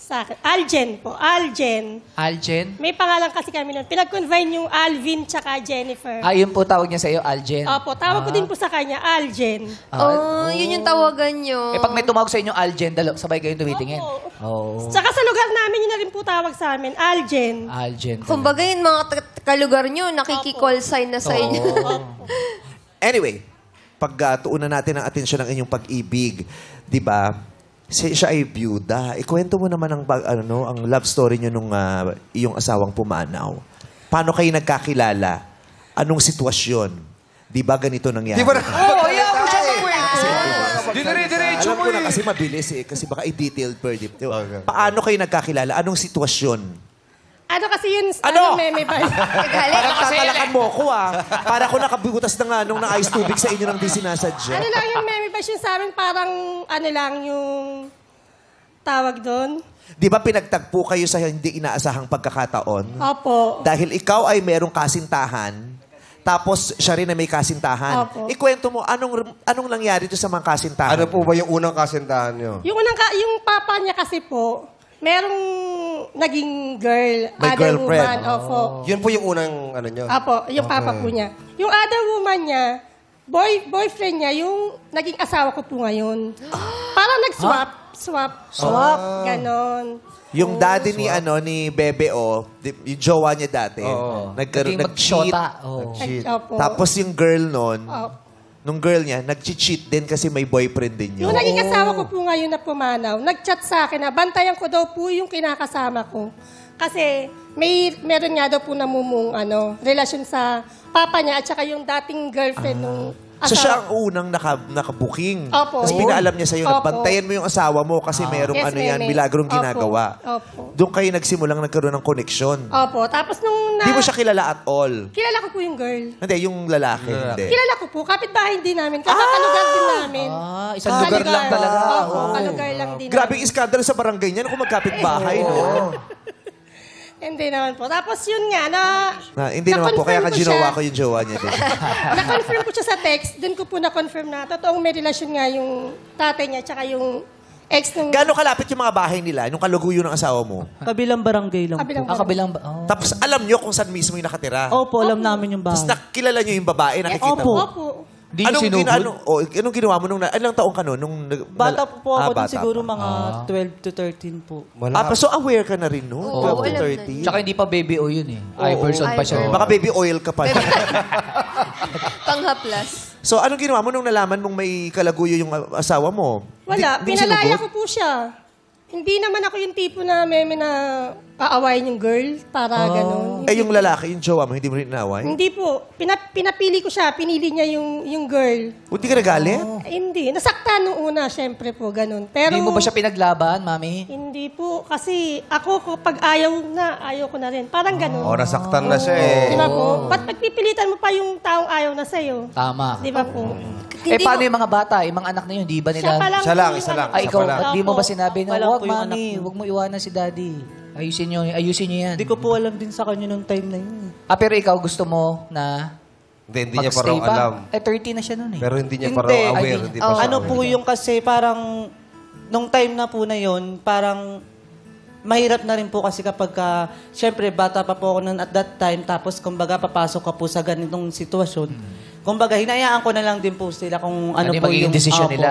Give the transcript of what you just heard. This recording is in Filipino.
Sa akin. Aljen po. Aljen. Aljen? May pangalan kasi kami nun. Pinag-convine yung Alvin tsaka Jennifer. Yun po tawag niya sa iyo, Aljen. Opo, tawag ko din po sa kanya, Aljen. Yun yung tawagan nyo. Pag may tumawag sa inyo, Aljen, sabay kayong tumitingin. Opo. Tsaka sa lugar namin, yun na rin po tawag sa amin, Aljen. Aljen. Kumbaga yung mga kalugar nyo, nakiki-call sign na sa inyo. Anyway, pagtuunan natin ang atensyon ng inyong pag-ibig, di ba? Siya ay byuda. Ikwento mo naman ang love story niyo nung iyong asawang pumanaw. Paano kayo nagkakilala? Anong sitwasyon? Di ba ganito nangyari? Di ba Ayaw mo siya magkwento. Dire-diretso Alam mo ko na eh. kasi mabilis eh. Kasi baka i-detailed per dip. Paano kayo nagkakilala? Anong sitwasyon? Ano kasi yun, Ano? meme ba? Parang tatalakan mo ko Para ko nakabutas na nung na-ice tubig sa inyo nang di sinasadya. Ano lang yung meme ba yun sa amin, parang ano lang yung tawag doon? Di ba pinagtagpo kayo sa hindi inaasahang pagkakataon? Opo. Dahil ikaw ay merong kasintahan, tapos siya rin ay may kasintahan. Opo. Ikwento mo, anong nangyari to sa mga kasintahan? Ano po ba yung unang kasintahan nyo? Yung papa niya kasi po, merong naging girl, May other girlfriend. woman. Opo. Yun po yung unang ano nyo? Opo, yung papa po niya. Yung other woman niya, boyfriend niya, yung naging asawa ko po ngayon. Parang swap. Ganon. Yung daddy ni Bebe yung jowa niya dati, Naging nag-cheat. magsyota. Opo. Tapos yung girl nun, Opo. nung girl niya, nag-cheat din kasi may boyfriend din yun. Yung naging asawa ko po ngayon na pumanaw, nag-chat sa akin na bantayan ko daw po yung kinakasama ko. Kasi meron nga daw po namumong relasyon sa papa niya at saka yung dating girlfriend nung So siya asawa. ang unang nakabuking. Opo. Tapos pinaalam niya sa'yo, Opo. bantayan mo yung asawa mo kasi merong Yes, meme. milagrong Opo. ginagawa. Opo. Doon kayo nagsimulang nagkaroon ng koneksyon. Opo. Tapos nung Di mo siya kilala at all. kilala ko po yung girl. Hindi, yung lalaki. Hindi. Kilala ko po. Kapitbahay din namin. Kalugar din namin. Isang lugar lang talaga. Opo, kalugar lang din Grabing namin. iskandalo sa barangay niya kung magkapit-bahay, no? Hindi naman po. Tapos yun nga, Hindi naman po, kaya na-confirm ko ginawa siya. ko yung jowa niya din. Na-confirm ko siya sa text. Doon ko po na-confirm na totoong may relasyon nga yung tatay niya tsaka yung ex nung... Gano'ng kalapit yung mga bahay nila, yung kaluguyo ng asawa mo? Kabilang barangay lang Kabilang po. Kabilang Tapos alam nyo kung saan mismo yung nakatira? Opo, alam namin yung Tapos bahay. nakilala nyo yung babae, nakikita Opo. mo? Opo. Di yung sinugod? Anong ginawa mo nung... Ilang taong ka nun? Bata po ako dun bata siguro pa. mga 12 to 13 po. So aware ka na rin nun? Oo, 12 to alam 13? Tsaka hindi pa baby o yun eh. Iverson pa siya. Baka baby oil ka pa. Panghaplas. So anong ginawa mo nung nalaman mong may kalaguyo yung asawa mo? Wala. Di mo Pinalaya sinugod? ko po siya. Hindi naman ako yung tipo na meme na aawayin yung girl para ganun. Yung lalaki, yung jowa mo, hindi mo rin inaaway? Hindi po. Pinapili ko siya. Pinili niya yung girl. Hindi ka nagalit? Hindi. Nasaktan nung una, syempre po, ganun. Pero, Hindi mo ba siya pinaglaban, mami? Hindi po. Kasi ako, pag ayaw ko na rin. Parang ganun. Nasaktan na siya eh. Di ba po? Ba't pagpipilitan mo pa yung taong ayaw na sa'yo? Tama. Di ba po? Paano yung mga bata, yung mga anak na yun, di ba Siya pa nila... lang. Siya lang, po yung isa lang. ano. Ay, ikaw, Siya pa lang. di mo ba sinabi na, Wala wag po yung anak mami, mo." wag mo iwanan si daddy. Ayusin nyo yan. Hindi ko po alam din sa kanya nung time na yun. Pero ikaw gusto mo na Hindi niya pa raw magstay pa? alam. 30 na siya nun eh. Pero hindi niya Hindi. pa raw aware. Ay, Hindi pa siya Ano aware. po yung kasi parang, nung time na po na yun, parang mahirap na rin po kasi kapag, syempre bata pa po ako nun at that time, tapos kumbaga papasok ka po sa ganitong sitwasyon. Kumbaga, hinayaan ko na lang din po sila kung ano Ano yung po magiging yung... desisyon Opo. nila?